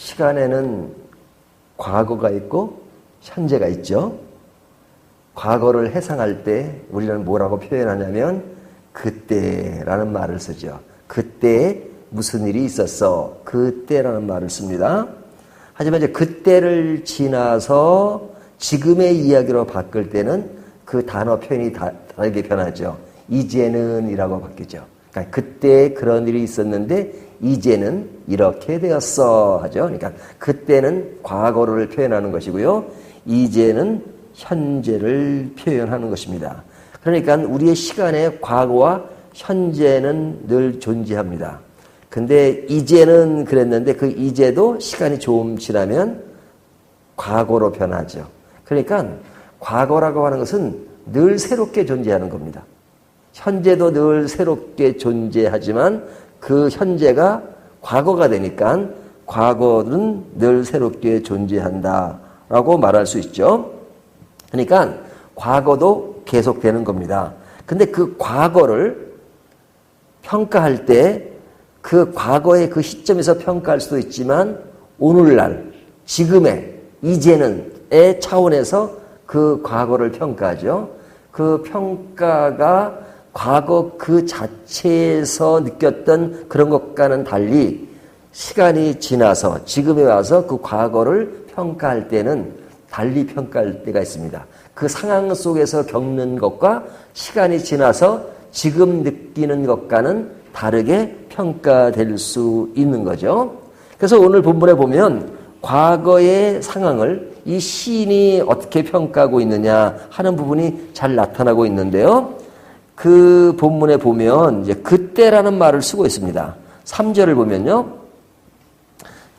시간에는 과거가 있고 현재가 있죠. 과거를 해상할 때 우리는 뭐라고 표현하냐면 그때라는 말을 쓰죠. 그때 무슨 일이 있었어? 그때라는 말을 씁니다. 하지만 이제 그때를 지나서 지금의 이야기로 바꿀 때는 그 단어 표현이 다르게 변하죠. 이제는 이라고 바뀌죠. 그러니까 그때 그런 일이 있었는데 이제는 이렇게 되었어 하죠. 그러니까 그때는 과거를 표현하는 것이고요. 이제는 현재를 표현하는 것입니다. 그러니까 우리의 시간에 과거와 현재는 늘 존재합니다. 근데 이제는 그랬는데 그 이제도 시간이 좀 지나면 과거로 변하죠. 그러니까 과거라고 하는 것은 늘 새롭게 존재하는 겁니다. 현재도 늘 새롭게 존재하지만 그 현재가 과거가 되니까 과거는 늘 새롭게 존재한다라고 말할 수 있죠. 그러니까 과거도 계속되는 겁니다. 근데 그 과거를 평가할 때 그 과거의 그 시점에서 평가할 수도 있지만 오늘날, 지금의, 이제는의 차원에서 그 과거를 평가하죠. 그 평가가 과거 그 자체에서 느꼈던 그런 것과는 달리 시간이 지나서 지금에 와서 그 과거를 평가할 때는 달리 평가할 때가 있습니다. 그 상황 속에서 겪는 것과 시간이 지나서 지금 느끼는 것과는 다르게 평가될 수 있는 거죠. 그래서 오늘 본문에 보면 과거의 상황을 이 시인이 어떻게 평가하고 있느냐 하는 부분이 잘 나타나고 있는데요. 그 본문에 보면 이제 그때라는 말을 쓰고 있습니다. 3절을 보면요.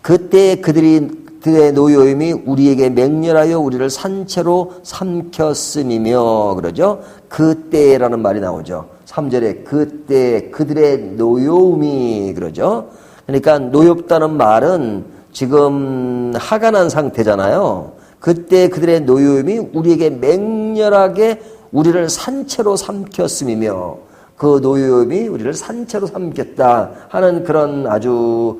그때 그들의 노여움이 우리에게 맹렬하여 우리를 산채로 삼켰음이며 그러죠. 그때라는 말이 나오죠. 3절에 그때 그들의 노여움이 그러죠. 그러니까 노엽다는 말은 지금 하간한 상태잖아요. 그때 그들의 노여움이 우리에게 맹렬하게 우리를 산채로 삼켰음이며 그 노여움이 우리를 산채로 삼켰다 하는 그런 아주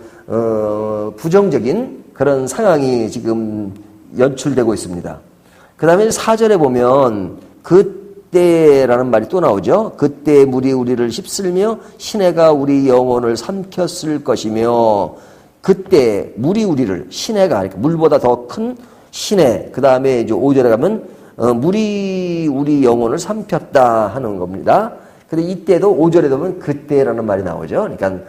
부정적인 그런 상황이 지금 연출되고 있습니다. 그 다음에 4절에 보면 그때라는 말이 또 나오죠. 그때 물이 우리를 휩쓸며 시내가 우리 영혼을 삼켰을 것이며 그때 물이 우리를 시내가 그러니까 물보다 더 큰 시내 그 다음에 이제 5절에 가면 물이 우리 영혼을 삼켰다 하는 겁니다. 근데 이때도 5절에 보면 그때라는 말이 나오죠. 그러니까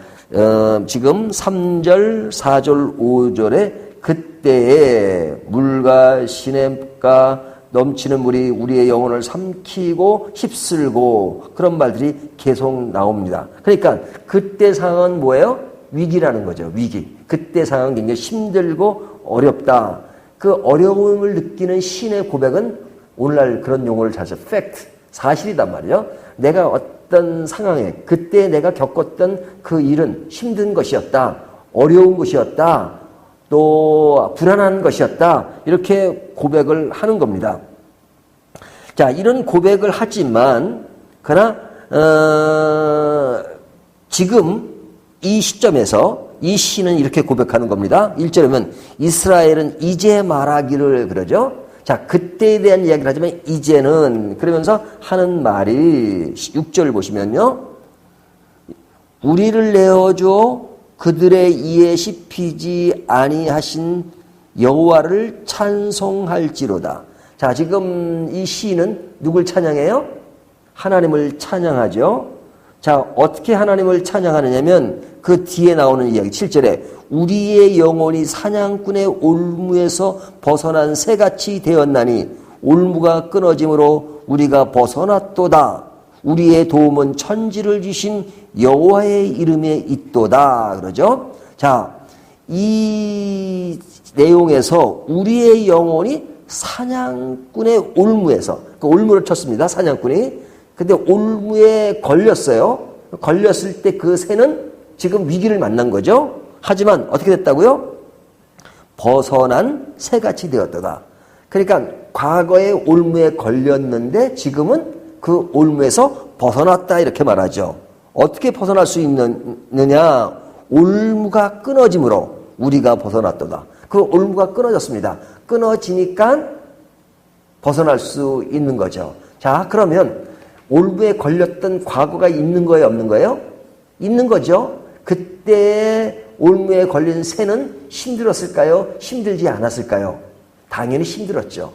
지금 3절, 4절, 5절에 그때에 물과 시냇가 넘치는 물이 우리의 영혼을 삼키고 휩쓸고 그런 말들이 계속 나옵니다. 그러니까 그때 상황은 뭐예요? 위기라는 거죠. 위기. 그때 상황은 굉장히 힘들고 어렵다. 그 어려움을 느끼는 시인의 고백은 오늘날 그런 용어를 잘 써. 팩트. 사실이단 말이죠. 내가 어떤 상황에 그때 내가 겪었던 그 일은 힘든 것이었다. 어려운 것이었다. 또 불안한 것이었다. 이렇게 고백을 하는 겁니다. 자, 이런 고백을 하지만 그러나 지금 이 시점에서 이 시는 이렇게 고백하는 겁니다. 1절에 보면 이스라엘은 이제 말하기를 그러죠. 자, 그때에 대한 이야기를 하지만 이제는 그러면서 하는 말이 6절 보시면요. 우리를 내어줘 그들의 이에 씹히지 아니하신 여호와를 찬송할지로다. 자, 지금 이 시인은 누굴 찬양해요? 하나님을 찬양하죠. 자, 어떻게 하나님을 찬양하느냐면 그 뒤에 나오는 이야기 7절에 우리의 영혼이 사냥꾼의 올무에서 벗어난 새같이 되었나니 올무가 끊어짐으로 우리가 벗어났도다. 우리의 도움은 천지를 주신 여호와의 이름에 있도다. 그러죠. 자, 이 내용에서 우리의 영혼이 사냥꾼의 올무에서 그 올무를 쳤습니다. 사냥꾼이. 근데 올무에 걸렸어요. 걸렸을 때 그 새는 지금 위기를 만난 거죠. 하지만 어떻게 됐다고요? 벗어난 새같이 되었다. 그러니까 과거에 올무에 걸렸는데 지금은 그 올무에서 벗어났다 이렇게 말하죠. 어떻게 벗어날 수 있느냐? 올무가 끊어짐으로 우리가 벗어났도다. 그 올무가 끊어졌습니다. 끊어지니까 벗어날 수 있는 거죠. 자, 그러면 올무에 걸렸던 과거가 있는 거예요, 없는 거예요? 있는 거죠. 그때 올무에 걸린 새는 힘들었을까요? 힘들지 않았을까요? 당연히 힘들었죠.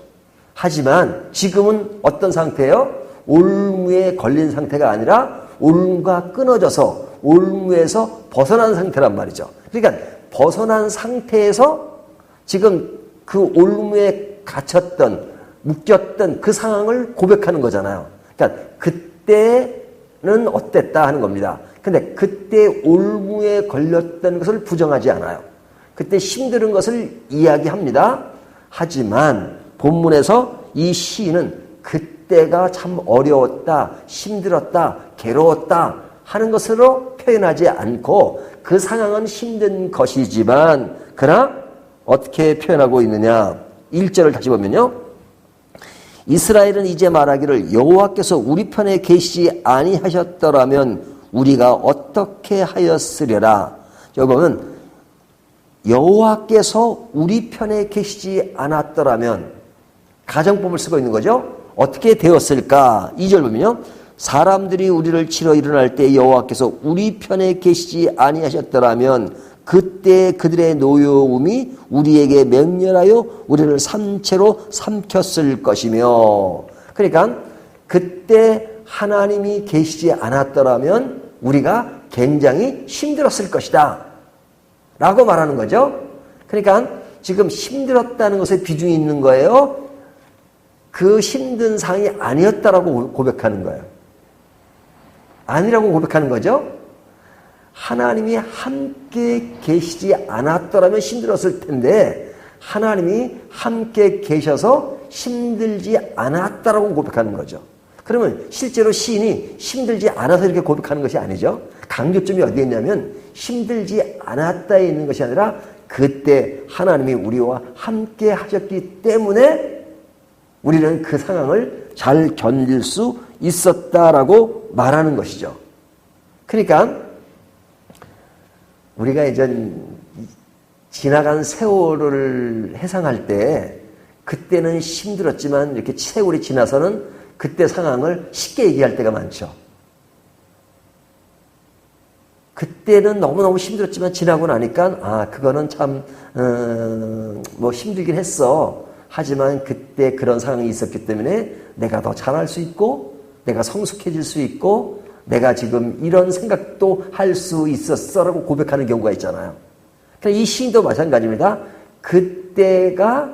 하지만 지금은 어떤 상태예요? 올무에 걸린 상태가 아니라 올무가 끊어져서 올무에서 벗어난 상태란 말이죠. 그러니까 벗어난 상태에서 지금 그 올무에 갇혔던, 묶였던 그 상황을 고백하는 거잖아요. 그러니까 그때는 어땠다 하는 겁니다. 근데 그때 올무에 걸렸던 것을 부정하지 않아요. 그때 힘든 것을 이야기합니다. 하지만 본문에서 이 시인은 그때가 참 어려웠다, 힘들었다, 괴로웠다 하는 것으로 표현하지 않고 그 상황은 힘든 것이지만 그러나 어떻게 표현하고 있느냐. 1절을 다시 보면요. 이스라엘은 이제 말하기를 여호와께서 우리 편에 계시지 아니하셨더라면 우리가 어떻게 하였으려라. 여기 보면 여호와께서 우리 편에 계시지 않았더라면 가정법을 쓰고 있는 거죠. 어떻게 되었을까? 2절 보면요. 사람들이 우리를 치러 일어날 때 여호와께서 우리 편에 계시지 아니하셨더라면 그때 그들의 노여움이 우리에게 맹렬하여 우리를 산채로 삼켰을 것이며. 그러니까 그때 하나님이 계시지 않았더라면 우리가 굉장히 힘들었을 것이다 라고 말하는 거죠. 그러니까 지금 힘들었다는 것에 비중이 있는 거예요. 그 힘든 상황이 아니었다라고 고백하는 거예요. 아니라고 고백하는 거죠. 하나님이 함께 계시지 않았더라면 힘들었을 텐데 하나님이 함께 계셔서 힘들지 않았다라고 고백하는 거죠. 그러면 실제로 시인이 힘들지 않아서 이렇게 고백하는 것이 아니죠. 강조점이 어디에 있냐면 힘들지 않았다에 있는 것이 아니라 그때 하나님이 우리와 함께 하셨기 때문에 우리는 그 상황을 잘 견딜 수 있었다라고 말하는 것이죠. 그러니까 우리가 이제 지나간 세월을 회상할 때 그때는 힘들었지만 이렇게 세월이 지나서는 그때 상황을 쉽게 얘기할 때가 많죠. 그때는 너무너무 힘들었지만 지나고 나니까 그거는 참 뭐 힘들긴 했어. 하지만 그때 그런 상황이 있었기 때문에 내가 더 잘할 수 있고 내가 성숙해질 수 있고 내가 지금 이런 생각도 할 수 있었어라고 고백하는 경우가 있잖아요. 그러니까 이 시인도 마찬가지입니다. 그때가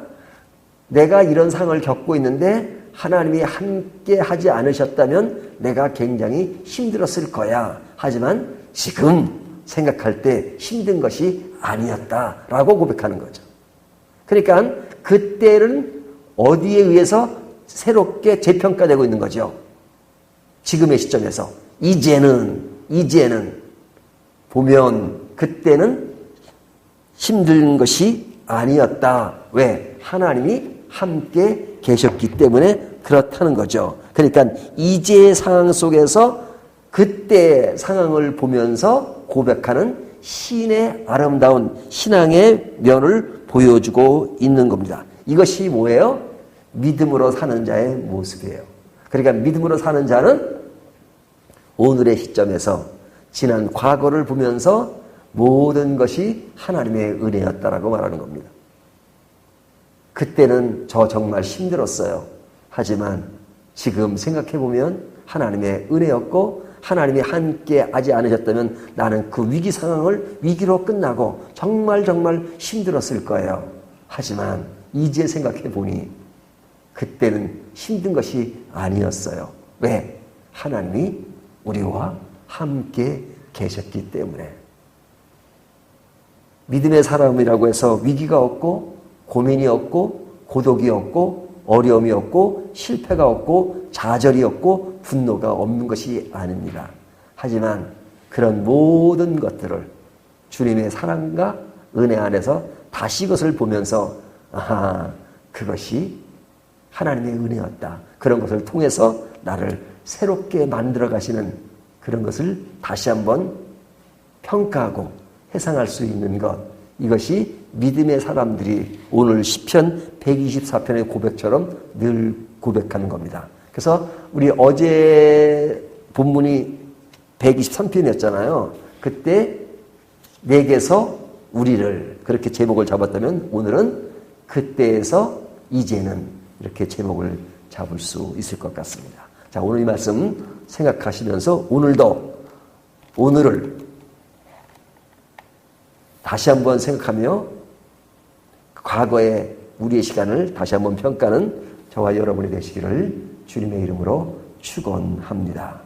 내가 이런 상황을 겪고 있는데 하나님이 함께 하지 않으셨다면 내가 굉장히 힘들었을 거야. 하지만 지금 생각할 때 힘든 것이 아니었다라고 고백하는 거죠. 그러니까 그때는 어디에 의해서 새롭게 재평가되고 있는 거죠. 지금의 시점에서. 이제는 보면 그때는 힘든 것이 아니었다. 왜? 하나님이 함께 계셨기 때문에 그렇다는 거죠. 그러니까 이제의 상황 속에서 그때 상황을 보면서 고백하는 시인의 아름다운 신앙의 면을 보여주고 있는 겁니다. 이것이 뭐예요? 믿음으로 사는 자의 모습이에요. 그러니까 믿음으로 사는 자는 오늘의 시점에서 지난 과거를 보면서 모든 것이 하나님의 은혜였다라고 말하는 겁니다. 그때는 저 정말 힘들었어요. 하지만 지금 생각해보면 하나님의 은혜였고 하나님이 함께 하지 않으셨다면 나는 그 위기 상황을 위기로 끝나고 정말 힘들었을 거예요. 하지만 이제 생각해보니 그때는 힘든 것이 아니었어요. 왜? 하나님이 우리와 함께 계셨기 때문에. 믿음의 사람이라고 해서 위기가 없고 고민이 없고 고독이 없고 어려움이 없고 실패가 없고 좌절이 없고 분노가 없는 것이 아닙니다. 하지만 그런 모든 것들을 주님의 사랑과 은혜 안에서 다시 그것을 보면서 그것이 하나님의 은혜였다. 그런 것을 통해서 나를 새롭게 만들어 가시는 그런 것을 다시 한번 평가하고 회상할 수 있는 것. 이것이 믿음의 사람들이 오늘 시편 124편의 고백처럼 늘 고백하는 겁니다. 그래서 우리 어제 본문이 123편이었잖아요. 그때 내게서 우리를 그렇게 제목을 잡았다면 오늘은 그때에서 이제는 이렇게 제목을 잡을 수 있을 것 같습니다. 자, 오늘 이 말씀 생각하시면서 오늘을 다시 한번 생각하며 과거의 우리의 시간을 다시 한번 평가하는 저와 여러분이 되시기를 주님의 이름으로 축원합니다.